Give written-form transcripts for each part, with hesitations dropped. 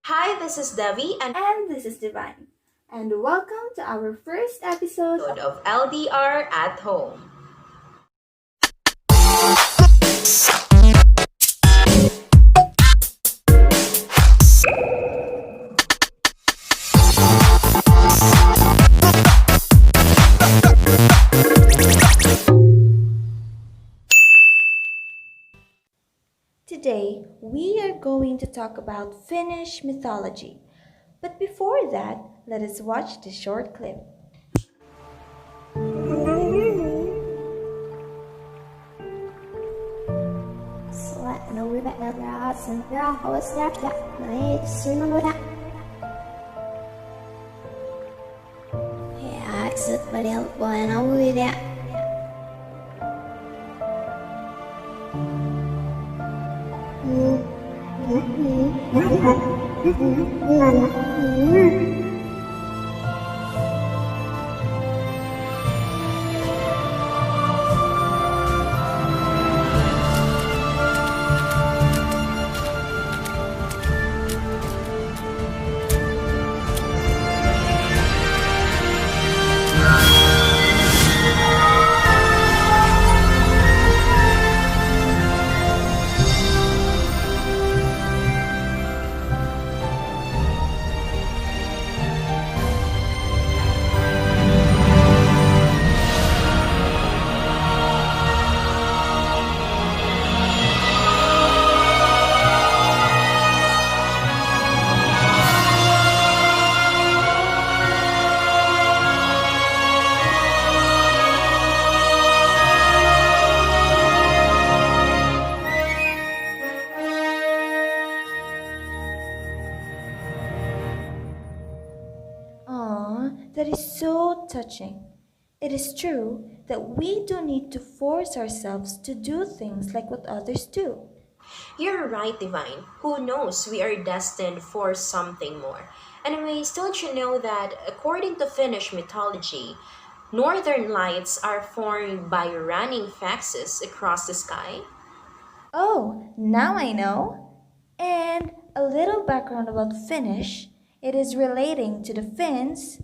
Hi, this is Devi and And this is Divine. And welcome to our first episode episode of of LDR at home. Today. We are going to talk about Finnish mythology. But before that, let us watch this short clip. Aw, that is so touching. It is true that we do need to force ourselves to do things like what others do. You're right, Divine. Who knows? We are destined for something more. Anyways, don't you know that according to Finnish mythology, northern lights are formed by running foxes across the sky? Oh, now I know. And a little background about Finnish. It is relating to the Finns.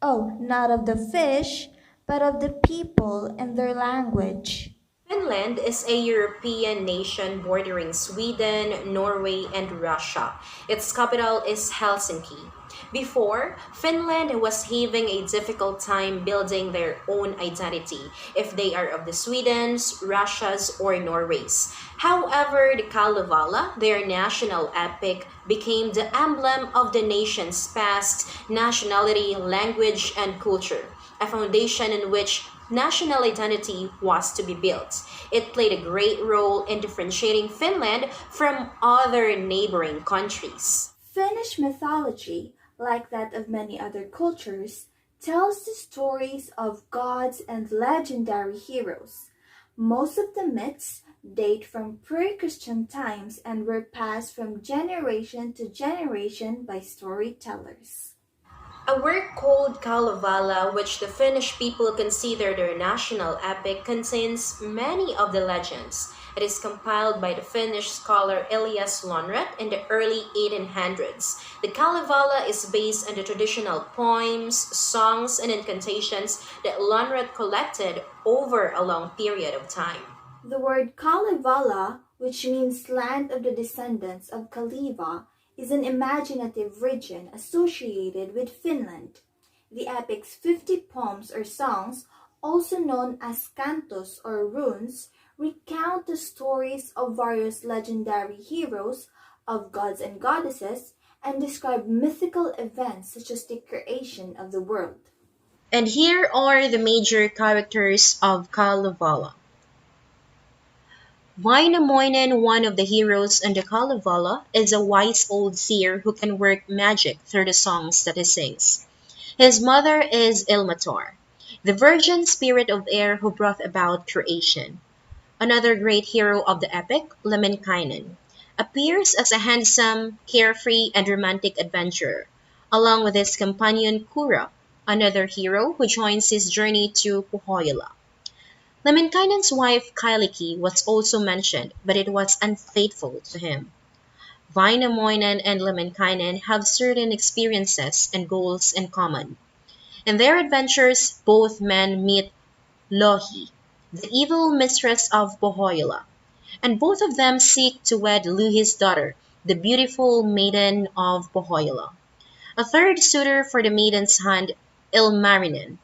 Oh, not of the fish, but of the people and their language. Finland is a European nation bordering Sweden, Norway, and Russia. Its capital is Helsinki. Before, Finland was having a difficult time building their own identity, if they are of the Sweden's, Russia's, or Norway's. However, the Kalevala, their national epic, became the emblem of the nation's past, nationality, language, and culture, a foundation in which national identity was to be built. It played a great role in differentiating Finland from other neighboring countries. Finnish mythology, like that of many other cultures, tells the stories of gods and legendary heroes. Most of the myths date from pre Christian times and were passed from generation to generation by storytellers. A work called Kalevala, which the Finnish people consider their national epic, contains many of the legends. It is compiled by the Finnish scholar Elias Lönnrot in the early 1800s. The Kalevala is based on the traditional poems, songs, and incantations that Lönnrot collected over a long period of time. The word Kalevala, which means land of the descendants of Kaliva, is an imaginative region associated with Finland. The epic's 50 poems or songs, also known as cantos or runes, recount the stories of various legendary heroes, of gods and goddesses, and describe mythical events such as the creation of the world. And here are the major characters of Kalevala. Wainamoinen, one of the heroes in the Kalevala, is a wise old seer who can work magic through the songs that he sings. His mother is Ilmatar, the virgin spirit of air who brought about creation. Another great hero of the epic, Lemminkainen, appears as a handsome, carefree, and romantic adventurer, along with his companion Kura, another hero who joins his journey to Pohjola. Lemminkainen's wife Kyllikki was also mentioned, but it was unfaithful to him. Wainamoinen and Lemminkainen have certain experiences and goals in common. In their adventures, both men meet Louhi, the evil mistress of Pohjola, and both of them seek to wed Louhi's daughter, the beautiful maiden of Pohjola. A third suitor for the maiden's hand, Ilmarinen,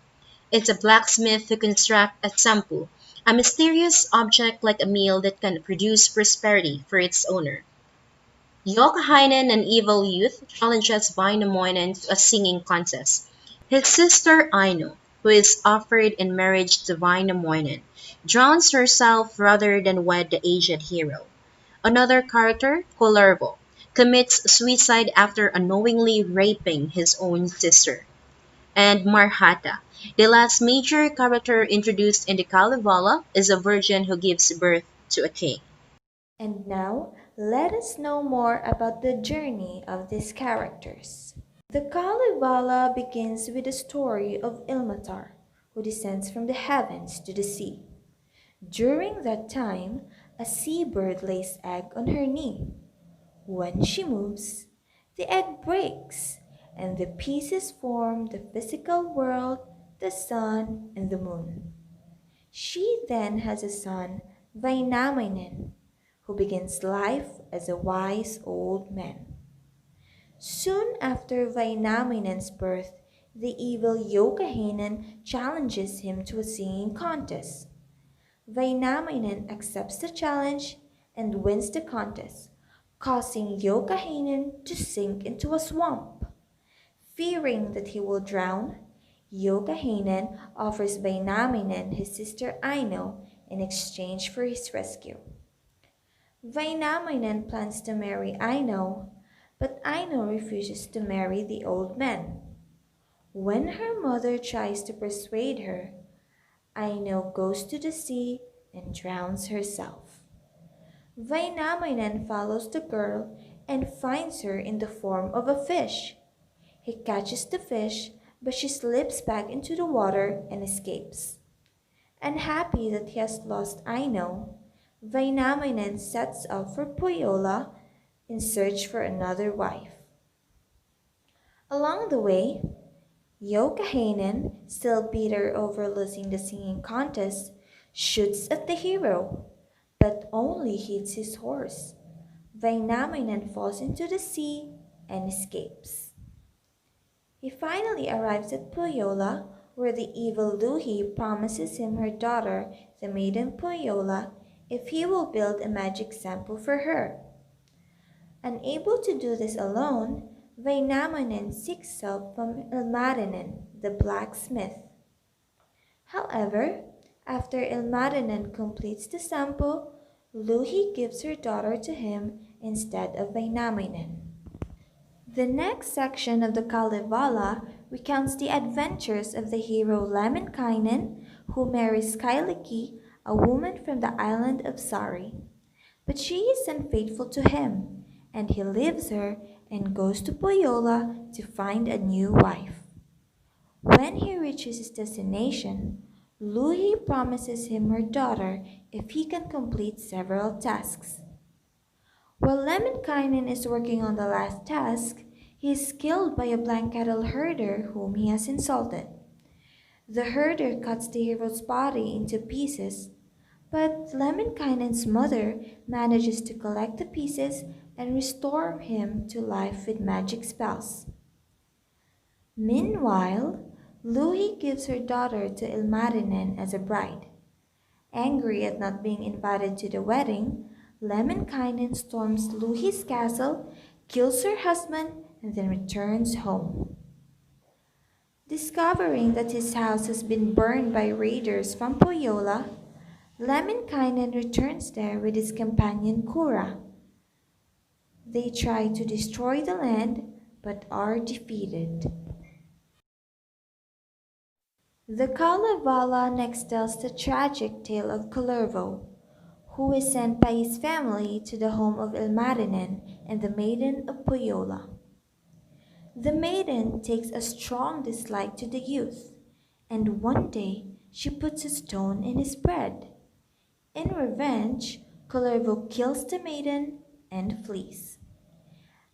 is a blacksmith who constructs a sampu, a mysterious object like a meal that can produce prosperity for its owner. Youkahainen, an evil youth, challenges Wainamoinen to a singing contest. His sister Aino, who is offered in marriage to Wainamoinen, drowns herself rather than wed the aged hero. Another character, Kullervo, commits suicide after unknowingly raping his own sister. And Marhata, the last major character introduced in the Kalevala, is a virgin who gives birth to a king. And now, let us know more about the journey of these characters. The Kalevala begins with the story of Ilmatar, who descends from the heavens to the sea. During that time, a seabird lays egg on her knee. When she moves, the egg breaks, and the pieces form the physical world, the sun, and the moon. She then has a son, Vainamoinen, who begins life as a wise old man. Soon after Vainamoinen's birth, the evil Youkahainen challenges him to a singing contest. Vainamoinen accepts the challenge and wins the contest, causing Youkahainen to sink into a swamp. Fearing that he will drown, Youkahainen offers Vainamoinen his sister Aino in exchange for his rescue. Vainamoinen plans to marry Aino, but Aino refuses to marry the old man. When her mother tries to persuade her, Aino goes to the sea and drowns herself. Vainamoinen follows the girl and finds her in the form of a fish. He catches the fish, but she slips back into the water and escapes. Unhappy that he has lost Aino, Vainamoinen sets off for Pohjola in search for another wife. Along the way, Youkahainen, still bitter over losing the singing contest, shoots at the hero, but only hits his horse. Vainamoinen falls into the sea and escapes. He finally arrives at Pohjola, where the evil Louhi promises him her daughter, the maiden Pohjola, if he will build a magic sample for her. Unable to do this alone, Vainamoinen seeks help from Ilmarinen, the blacksmith. However, after Ilmarinen completes the sample, Louhi gives her daughter to him instead of Vainamoinen. The next section of the Kalevala recounts the adventures of the hero Lemminkainen, who marries Kyllikki, a woman from the island of Sari. But she is unfaithful to him, and he leaves her and goes to Pohjola to find a new wife. When he reaches his destination, Louhi promises him her daughter if he can complete several tasks. While Lemminkainen is working on the last task, he is killed by a blind cattle herder whom he has insulted. The herder cuts the hero's body into pieces, but Lemminkainen's mother manages to collect the pieces and restore him to life with magic spells. Meanwhile, Louhi gives her daughter to Ilmarinen as a bride. Angry at not being invited to the wedding, Lemminkainen storms Louhi's castle, kills her husband, and then returns home. Discovering that his house has been burned by raiders from Pohjola, Lemminkainen returns there with his companion Kura. They try to destroy the land, but are defeated. The Kalevala next tells the tragic tale of Kullervo, who is sent by his family to the home of Ilmarinen and the maiden of Pohjola. The maiden takes a strong dislike to the youth, and one day she puts a stone in his bread. In revenge, Kullervo kills the maiden and flees.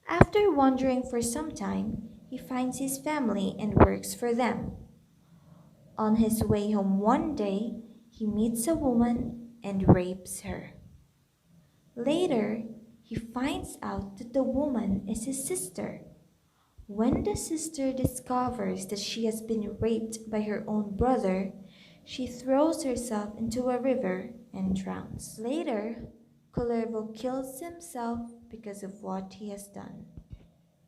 After wandering for some time, he finds his family and works for them. On his way home one day, he meets a woman and rapes her. Later, he finds out that the woman is his sister. When the sister discovers that she has been raped by her own brother, she throws herself into a river and drowns. Later, Kullervo kills himself because of what he has done.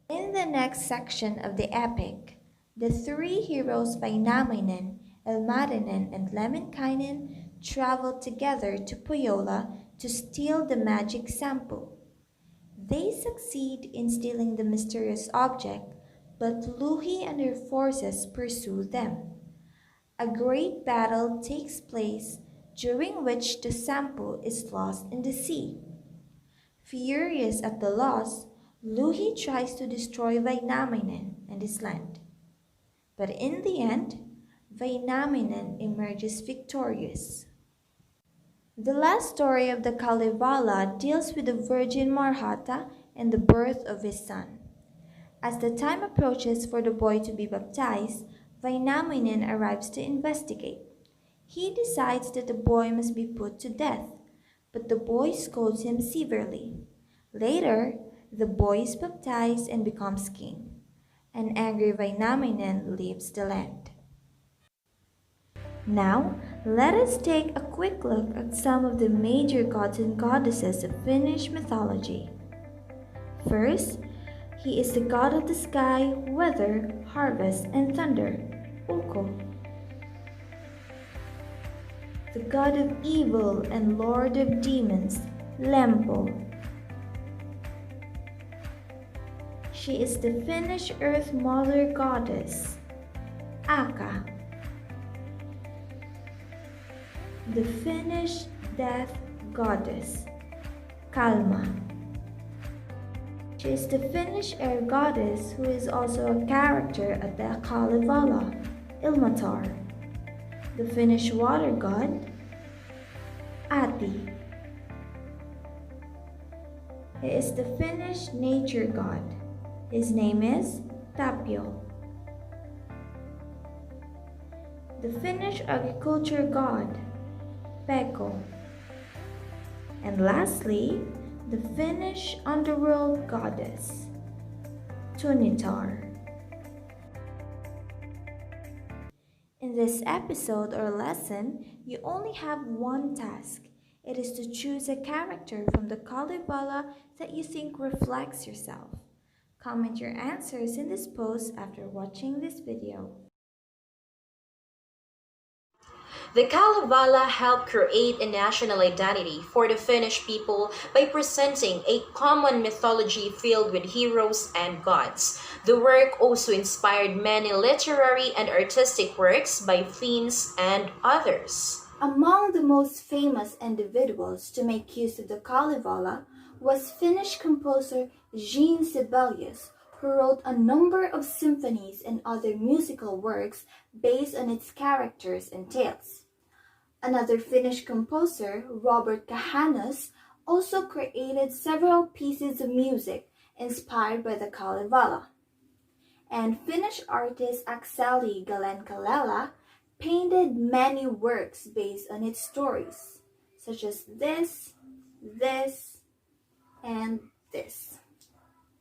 In the next section of the epic, the three heroes Vainamoinen, Ilmarinen, and Lemminkainen travel together to Pohjola to steal the magic sample. They succeed in stealing the mysterious object, but Louwi and her forces pursue them. A great battle takes place during which the sample is lost in the sea. Furious at the loss, Louwi tries to destroy Vainamoinen and his land. But in the end, Vainamoinen emerges victorious. The last story of the Kalevala deals with the Virgin Marhata and the birth of his son. As the time approaches for the boy to be baptized, Vainamoinen arrives to investigate. He decides that the boy must be put to death, but the boy scolds him severely. Later, the boy is baptized and becomes king. An angry Vainamoinen leaves the land. Now, let us take a quick look at some of the major gods and goddesses of Finnish mythology. First, he is the god of the sky, weather, harvest, and thunder, Ukko. The god of evil and lord of demons, Lempo. She is the Finnish earth mother goddess, Aka. The Finnish death goddess, Kalma. She is the Finnish air goddess who is also a character at the Kalevala, Ilmatar. The Finnish water god, Ati. He is the Finnish nature god. His name is Tapio. The Finnish agriculture god, Pekko. And lastly, the Finnish underworld goddess, Tunitar. In this episode or lesson, you only have one task. It is to choose a character from the Kalevala that you think reflects yourself. Comment your answers in this post after watching this video. The Kalevala helped create a national identity for the Finnish people by presenting a common mythology filled with heroes and gods. The work also inspired many literary and artistic works by Finns and others. Among the most famous individuals to make use of the Kalevala was Finnish composer Jean Sibelius, who wrote a number of symphonies and other musical works based on its characters and tales. Another Finnish composer, Robert Kahanus, also created several pieces of music inspired by the Kalevala. And Finnish artist Akseli Gallen-Kallela painted many works based on its stories, such as this, and this.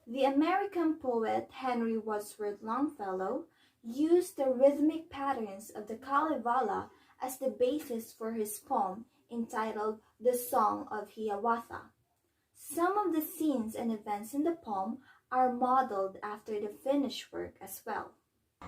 The American poet Henry Wadsworth Longfellow used the rhythmic patterns of the Kalevala as the basis for his poem entitled The Song of Hiawatha. Some of the scenes and events in the poem are modeled after the Finnish work as well.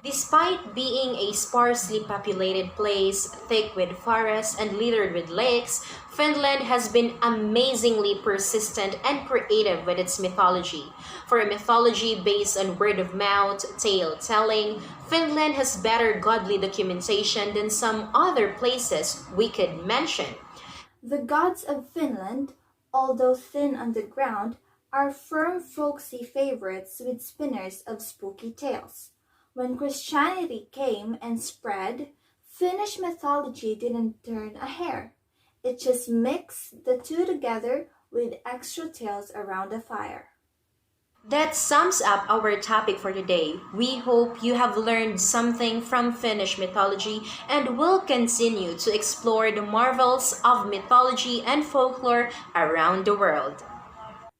Despite being a sparsely populated place, thick with forests and littered with lakes, Finland has been amazingly persistent and creative with its mythology. For a mythology based on word of mouth, tale telling, Finland has better godly documentation than some other places we could mention. The gods of Finland, although thin on the ground, are firm folksy favorites with spinners of spooky tales. When Christianity came and spread, Finnish mythology didn't turn a hair. It just mixed the two together with extra tales around the fire. That sums up our topic for today. We hope you have learned something from Finnish mythology and will continue to explore the marvels of mythology and folklore around the world.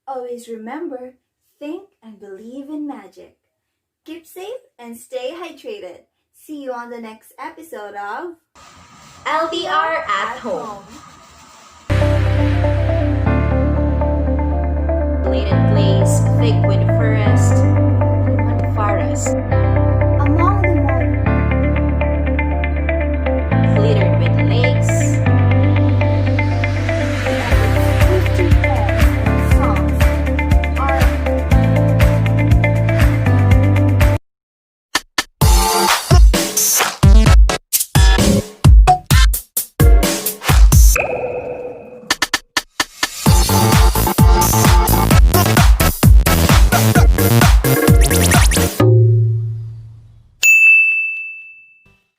Always remember, think and believe in magic. Keep safe and stay hydrated. See you on the next episode of LDR at home. Laden place thick with fur